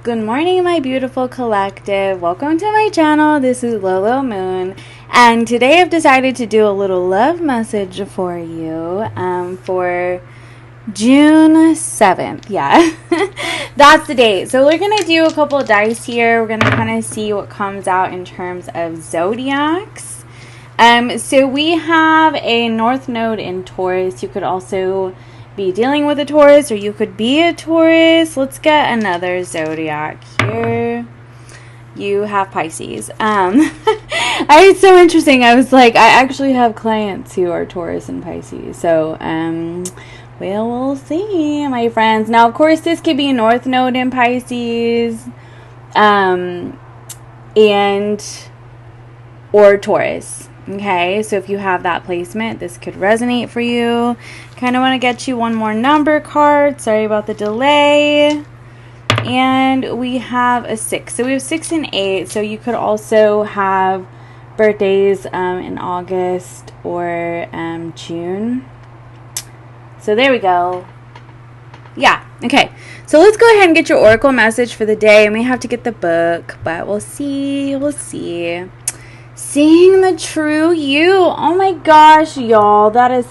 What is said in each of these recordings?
Good morning, my beautiful collective. Welcome to my channel. This is Lolo Moon, and today I've decided to do a little love message for you for June 7th. Yeah, that's the date. So we're going to do a couple of dice here. We're going to kind of see what comes out in terms of zodiacs. So we have a North Node in Taurus. You could also be dealing with a Taurus, or you could be a Taurus. Let's get another zodiac here. You have Pisces. It's so interesting. I was like, I actually have clients who are Taurus and Pisces. So, well, we'll see, my friends. Now, of course, this could be a North Node in Pisces, or Taurus. Okay, so if you have that placement, this could resonate for you. Kind of want to get you one more number card. Sorry about the delay. And we have a 6. So we have 6 and 8. So you could also have birthdays in August or June. So there we go. Yeah, okay. So let's go ahead and get your oracle message for the day. I may have to get the book, but we'll see. We'll see. Seeing the true you. Oh my gosh, y'all. That is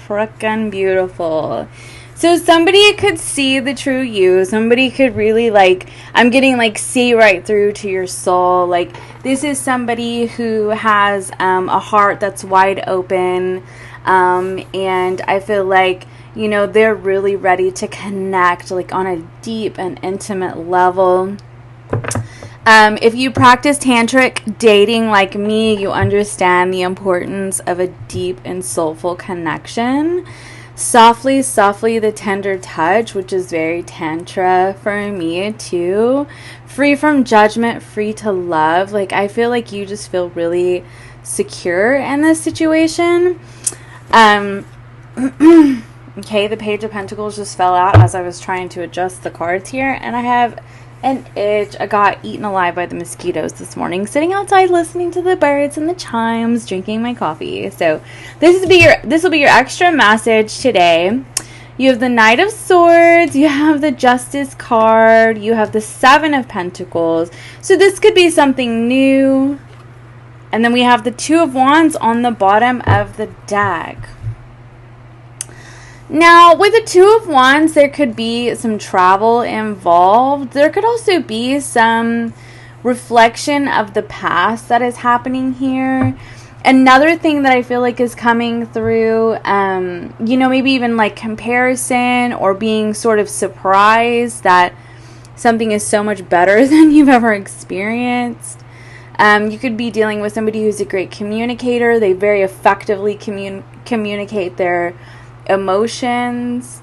frickin' beautiful. So somebody could see the true you. Somebody could really, like, I'm getting, like, see right through to your soul. Like, this is somebody who has a heart that's wide open. And I feel like, you know, they're really ready to connect, like, on a deep and intimate level. If you practice tantric dating like me, you understand the importance of a deep and soulful connection. Softly, softly, the tender touch, which is very tantra for me too. Free from judgment, free to love. Like, I feel like you just feel really secure in this situation. Okay, the Page of Pentacles just fell out as I was trying to adjust the cards here, and I have an itch. I got eaten alive by the mosquitoes this morning, sitting outside listening to the birds and the chimes, drinking my coffee. So this will be your extra message today. You have the Knight of Swords, you have the Justice card, you have the Seven of Pentacles. So this could be something new. And then we have the Two of Wands on the bottom of the deck. Now, with the Two of Wands, there could be some travel involved. There could also be some reflection of the past that is happening here. Another thing that I feel like is coming through, you know, maybe even like comparison or being sort of surprised that something is so much better than you've ever experienced. You could be dealing with somebody who's a great communicator. They very effectively communicate their emotions.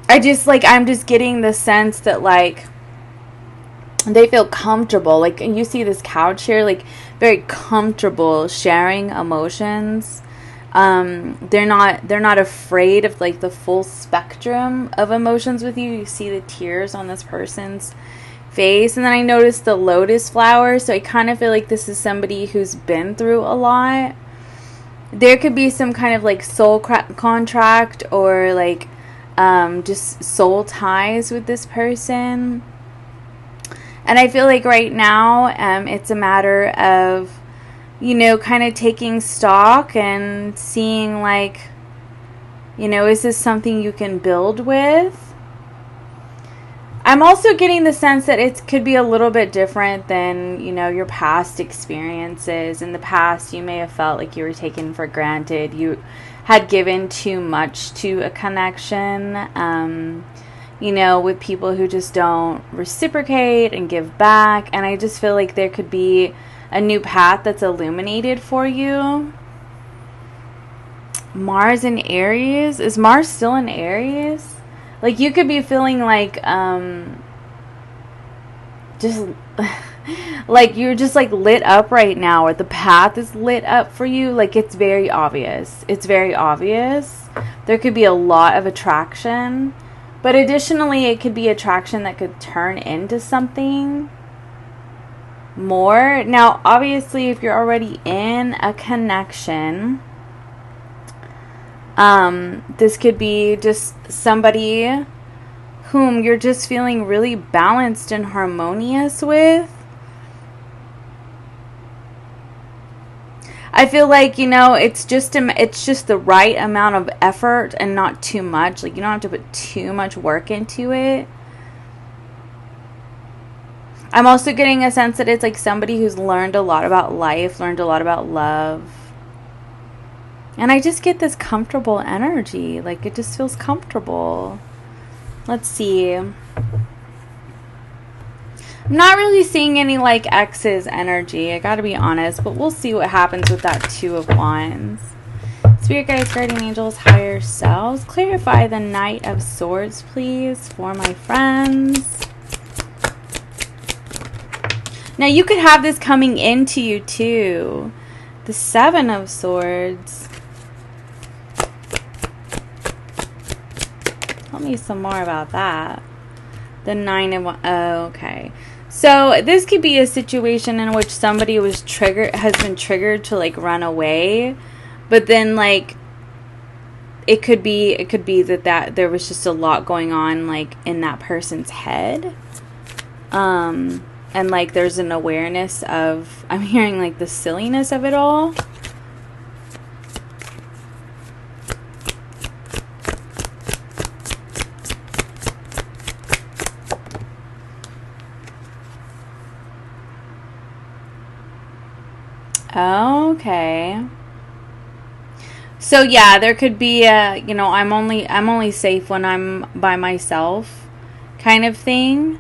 I'm just getting the sense that, like, they feel comfortable. Like, you see this couch here, like, very comfortable sharing emotions. They're not afraid of, like, the full spectrum of emotions with you. You see the tears on this person's face, and then I noticed the lotus flower, so I kind of feel like this is somebody who's been through a lot. There could be some kind of, like, soul contract or, like, just soul ties with this person. And I feel like right now, it's a matter of, you know, kind of taking stock and seeing, like, you know, is this something you can build with? I'm also getting the sense that it could be a little bit different than, you know, your past experiences. In the past, you may have felt like you were taken for granted. You had given too much to a connection, you know, with people who just don't reciprocate and give back. And I just feel like there could be a new path that's illuminated for you. Mars in Aries. Is Mars still in Aries? Like, you could be feeling like, just, like, you're just, like, lit up right now, or the path is lit up for you. Like, it's very obvious. It's very obvious. There could be a lot of attraction. But additionally, it could be attraction that could turn into something more. Now, obviously, if you're already in a connection, this could be just somebody whom you're just feeling really balanced and harmonious with. I feel like, you know, it's just the right amount of effort and not too much. Like, you don't have to put too much work into it. I'm also getting a sense that it's like somebody who's learned a lot about life, learned a lot about love. And I just get this comfortable energy. Like, it just feels comfortable. Let's see. I'm not really seeing any, like, exes energy. I gotta be honest. But we'll see what happens with that Two of Wands. Spirit guides, guardian angels, higher selves. Clarify the Knight of Swords, please, for my friends. Now, you could have this coming into you, too. The Seven of Swords. Tell me some more about that. The Nine of Wands. Oh, okay. So, this could be a situation in which somebody has been triggered to, like, run away. But then, like, it could be that there was just a lot going on, like, in that person's head. And, like, there's an awareness of, I'm hearing, like, the silliness of it all. Okay. So, yeah, there could be a, you know, I'm only safe when I'm by myself kind of thing.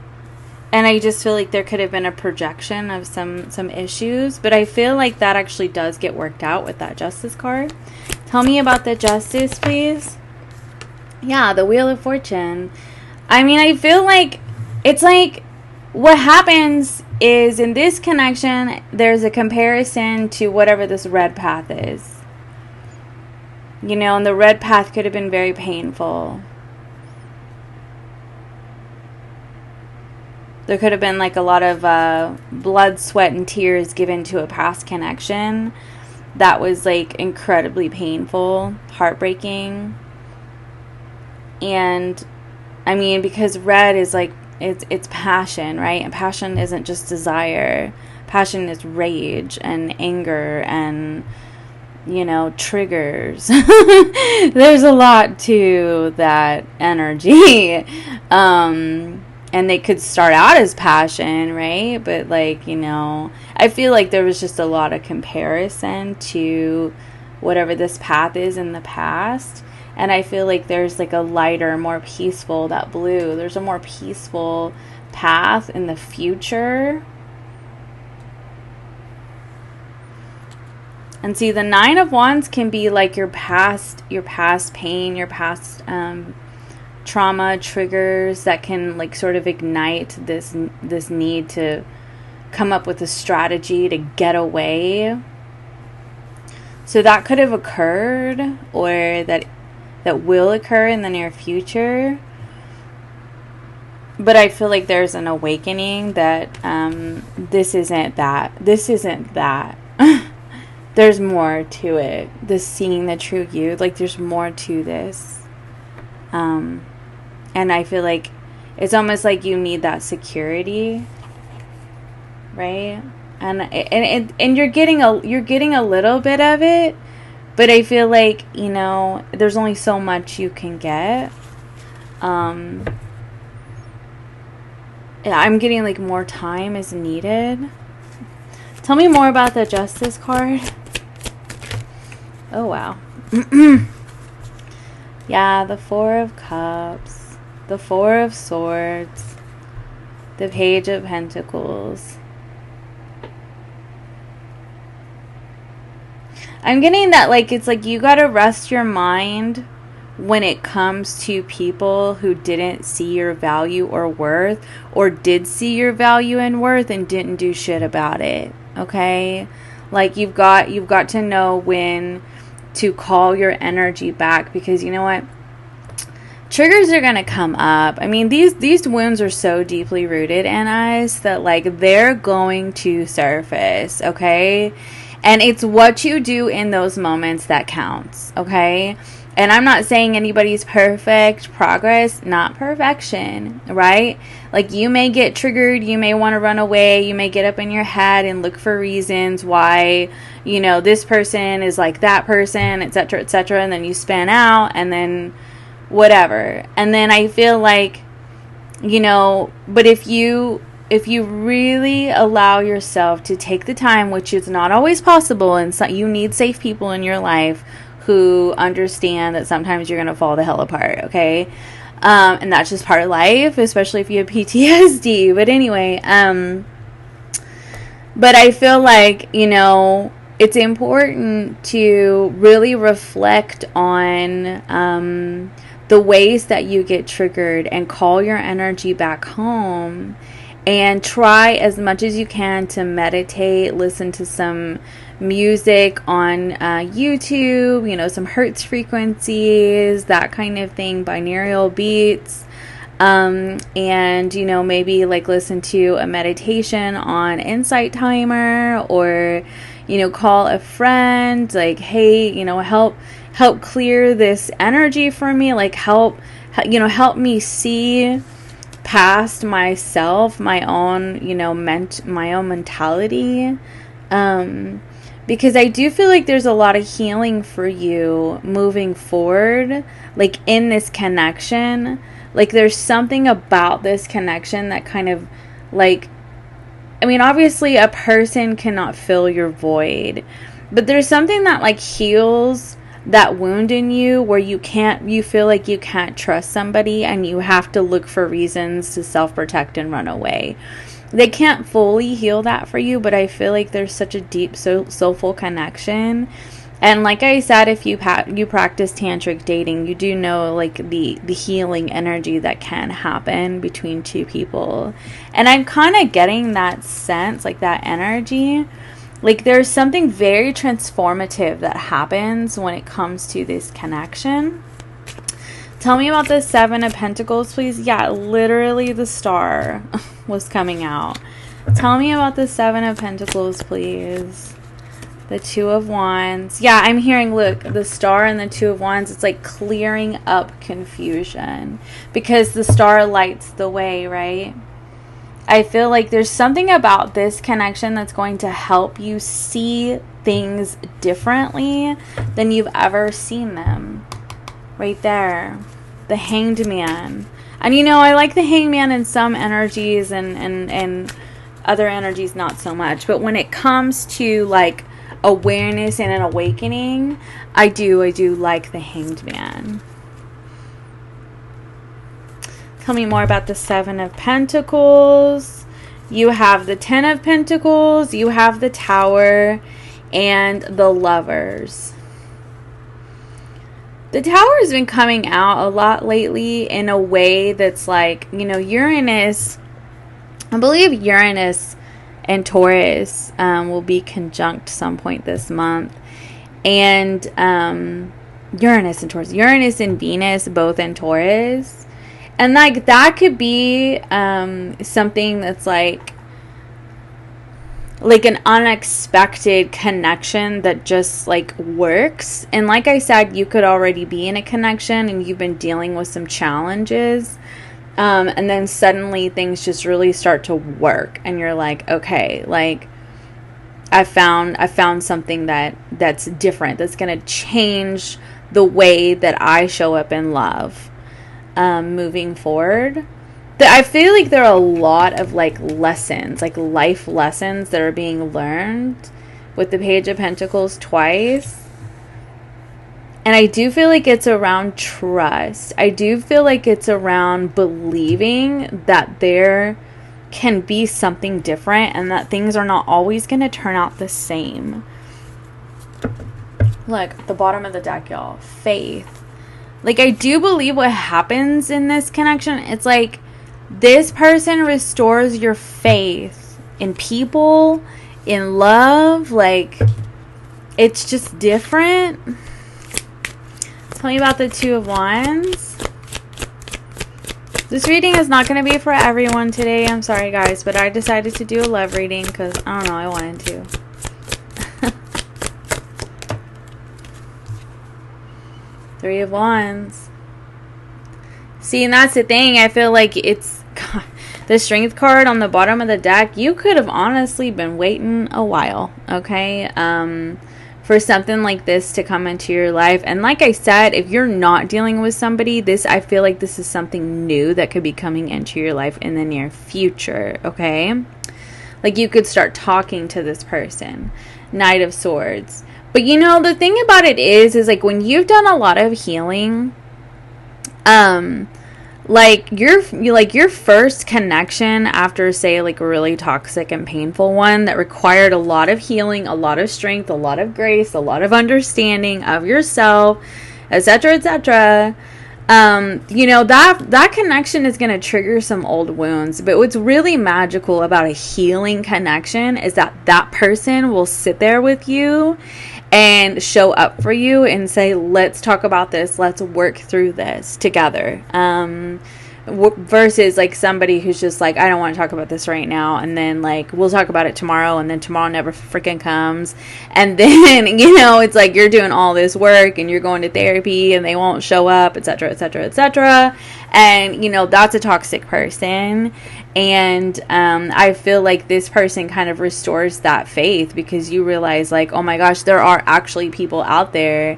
And I just feel like there could have been a projection of some issues. But I feel like that actually does get worked out with that Justice card. Tell me about the Justice, please. Yeah, the Wheel of Fortune. I mean, I feel like it's like what happens is in this connection, there's a comparison to whatever this red path is. You know, and the red path could have been very painful. There could have been like a lot of blood, sweat, and tears given to a past connection that was like incredibly painful, heartbreaking. And I mean, because red is like, it's passion, right? And passion isn't just desire. Passion is rage and anger and, you know, triggers. There's a lot to that energy. And they could start out as passion, right? But, like, you know, I feel like there was just a lot of comparison to whatever this path is in the past. And I feel like there's, like, a lighter, more peaceful, that blue. There's a more peaceful path in the future. And see, the Nine of Wands can be, like, your past pain, your past, trauma triggers that can like sort of ignite this need to come up with a strategy to get away. So that could have occurred, or that will occur in the near future. But I feel like there's an awakening that this isn't that. There's more to it. This seeing the true you, like there's more to this. And I feel like it's almost like you need that security, right? And you're getting a little bit of it, but I feel like, you know, there's only so much you can get. I'm getting like more time is needed. Tell me more about the Justice card. Oh wow. Yeah, the Four of Cups. The Four of Swords, the Page of Pentacles. I'm getting that, like, it's like you gotta rest your mind when it comes to people who didn't see your value or worth, or did see your value and worth and didn't do shit about it, okay? Like, you've got to know when to call your energy back, because you know what? Triggers are going to come up. I mean, these wounds are so deeply rooted in us that, like, they're going to surface, okay? And it's what you do in those moments that counts, okay? And I'm not saying anybody's perfect. Progress, not perfection, right? Like, you may get triggered, you may want to run away, you may get up in your head and look for reasons why, you know, this person is like that person, etc., etc., and then you spin out, and then whatever. And then I feel like, you know, but if you really allow yourself to take the time, which is not always possible, and so you need safe people in your life who understand that sometimes you're going to fall the hell apart, okay? And that's just part of life, especially if you have PTSD. But anyway, but I feel like, you know, it's important to really reflect on the ways that you get triggered and call your energy back home. And try as much as you can to meditate, listen to some music on YouTube, you know, some hertz frequencies, that kind of thing, binaural beats. And, you know, maybe like listen to a meditation on Insight Timer, or, you know, call a friend, like, hey, you know, help clear this energy for me, like help me see past myself, my own, you know, my own mentality, because I do feel like there's a lot of healing for you moving forward, like in this connection. Like, there's something about this connection that kind of, like, I mean, obviously a person cannot fill your void, but there's something that like heals that wound in you where you feel like you can't trust somebody, and you have to look for reasons to self-protect and run away. They can't fully heal that for you, but I feel like there's such a deep soulful connection. And like I said, if you practice tantric dating, you do know like the healing energy that can happen between two people. And I'm kind of getting that sense, like that energy. Like, there's something very transformative that happens when it comes to this connection. Tell me about the Seven of Pentacles, please. Yeah, literally the star was coming out. Tell me about the Seven of Pentacles, please. The Two of Wands. Yeah, I'm hearing, look, the star and the Two of Wands. It's like clearing up confusion, because the star lights the way, right? I feel like there's something about this connection that's going to help you see things differently than you've ever seen them. Right there. The Hanged Man. And you know, I like the Hanged Man in some energies, and other energies not so much. But when it comes to like awareness and an awakening, I do like the Hanged Man. Tell me more about the Seven of Pentacles. You have the Ten of Pentacles, you have the Tower, and the Lovers. The Tower has been coming out a lot lately in a way that's like, you know, Uranus, I believe Uranus and Taurus will be conjunct some point this month. And Uranus and Taurus, Uranus and Venus both in Taurus. And like that could be something that's like an unexpected connection that just like works. And like I said, you could already be in a connection and you've been dealing with some challenges. And then suddenly things just really start to work. And you're like, okay, like I found something that's different. That's going to change the way that I show up in love. Moving forward, I feel like there are a lot of like lessons, like life lessons that are being learned with the Page of Pentacles twice. And I do feel like it's around trust. I do feel like it's around believing that there can be something different and that things are not always going to turn out the same. Look, at the bottom of the deck, y'all. Faith. Like, I do believe what happens in this connection, it's like this person restores your faith in people, in love. Like, it's just different. Tell me about the Two of Wands. This reading is not going to be for everyone today. I'm sorry, guys, but I decided to do a love reading because, I don't know, I wanted to. Three of Wands. See, and that's the thing. I feel like it's God, the Strength card on the bottom of the deck. You could have honestly been waiting a while, okay? For something like this to come into your life. And like I said, if you're not dealing with somebody, I feel like this is something new that could be coming into your life in the near future, okay? Like you could start talking to this person. Knight of Swords. But you know, the thing about it is like when you've done a lot of healing, like your first connection after, say, like a really toxic and painful one that required a lot of healing, a lot of strength, a lot of grace, a lot of understanding of yourself, etc., etc. You know, that connection is going to trigger some old wounds. But what's really magical about a healing connection is that person will sit there with you and show up for you and say, let's talk about this, let's work through this together, versus like somebody who's just like, I don't want to talk about this right now, and then like we'll talk about it tomorrow, and then tomorrow never freaking comes, and then you know, it's like you're doing all this work and you're going to therapy and they won't show up, etc., etc., etc. And you know, that's a toxic person. And I feel like this person kind of restores that faith, because you realize like, oh my gosh, there are actually people out there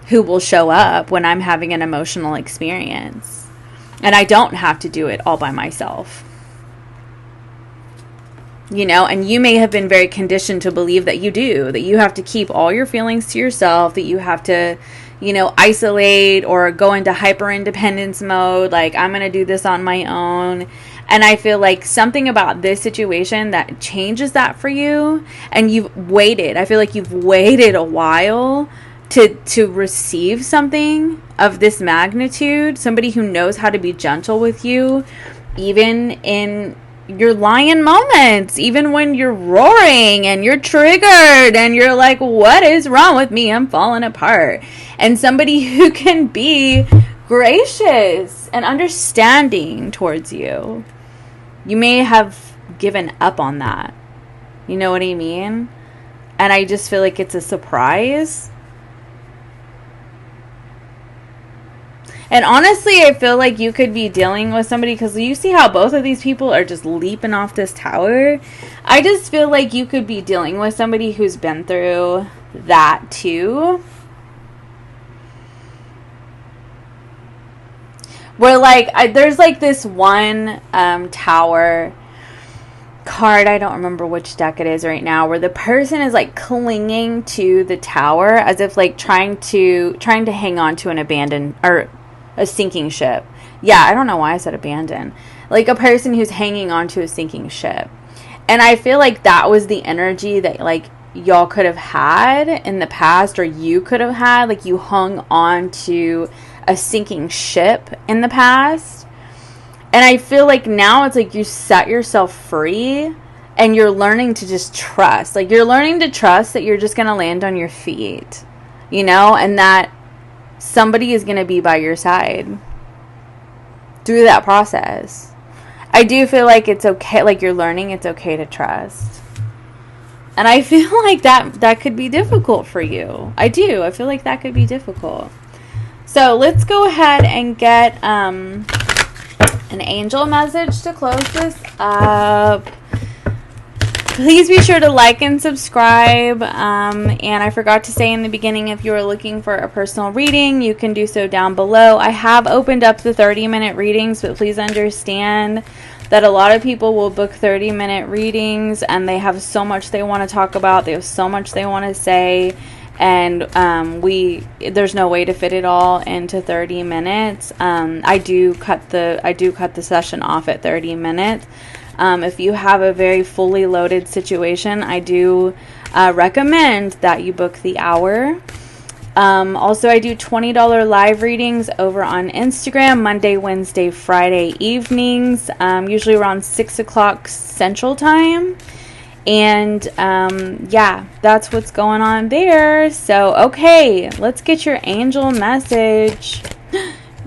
who will show up when I'm having an emotional experience, and I don't have to do it all by myself. You know, and you may have been very conditioned to believe that you have to keep all your feelings to yourself, that you have to, you know, isolate or go into hyper independence mode, like I'm going to do this on my own. And I feel like something about this situation that changes that for you, and you've waited. I feel like you've waited a while to receive something of this magnitude, somebody who knows how to be gentle with you, even in your lion moments, even when you're roaring and you're triggered and you're like, what is wrong with me? I'm falling apart. And somebody who can be gracious and understanding towards you. You may have given up on that. You know what I mean? And I just feel like it's a surprise. And honestly, I feel like you could be dealing with somebody, because you see how both of these people are just leaping off this tower. I just feel like you could be dealing with somebody who's been through that too. Where like, there's like this one tower card, I don't remember which deck it is right now, where the person is like clinging to the tower as if like trying to hang on to an abandoned or a sinking ship. Yeah, I don't know why I said abandoned. Like a person who's hanging on to a sinking ship. And I feel like that was the energy that like y'all could have had in the past, or you could have had. Like you hung on to a sinking ship in the past. And I feel like now it's like you set yourself free and you're learning to just trust. Like you're learning to trust that you're just going to land on your feet, you know, and that somebody is going to be by your side through that process. I do feel like it's okay, like you're learning it's okay to trust. And I feel like that could be difficult for you. I do. I feel like that could be difficult. So let's go ahead and get an angel message to close this up. Please be sure to like and subscribe. And I forgot to say in the beginning, if you are looking for a personal reading, you can do so down below. I have opened up the 30-minute readings, but please understand that a lot of people will book 30-minute readings and they have so much they want to talk about. They have so much they want to say. And there's no way to fit it all into 30 minutes. I do cut the session off at 30 minutes. If you have a very fully loaded situation, I do recommend that you book the hour. Also, I do $20 live readings over on Instagram, Monday, Wednesday, Friday evenings, usually around 6 o'clock Central Time. And yeah, that's what's going on there. So, okay, let's get your angel message.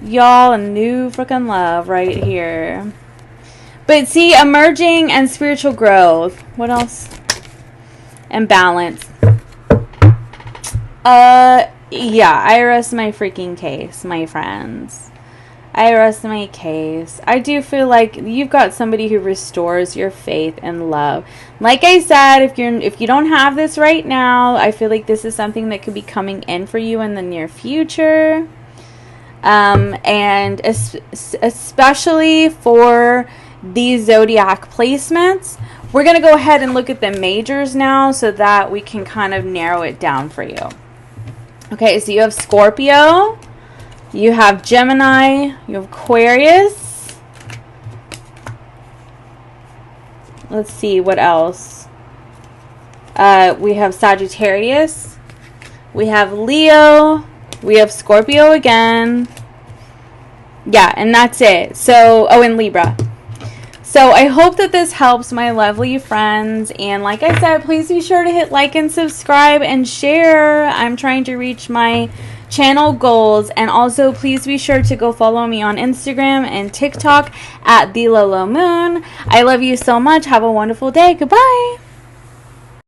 Y'all, a new freaking love right here. But see, emerging and spiritual growth. What else? And balance. Yeah, I rest my freaking case, my friends. I rest my case. I do feel like you've got somebody who restores your faith and love. Like I said, if you don't have this right now, I feel like this is something that could be coming in for you in the near future. And especially for these zodiac placements, we're going to go ahead and look at the majors now so that we can kind of narrow it down for you. Okay, so you have Scorpio, you have Gemini, you have Aquarius. Let's see, what else? We have Sagittarius, we have Leo, we have Scorpio again. Yeah, and that's it. So, oh, and Libra. So I hope that this helps, my lovely friends. And like I said, please be sure to hit like and subscribe and share. I'm trying to reach my channel goals. And also, please be sure to go follow me on Instagram and TikTok at The Lolo Moon. I love you so much. Have a wonderful day. Goodbye.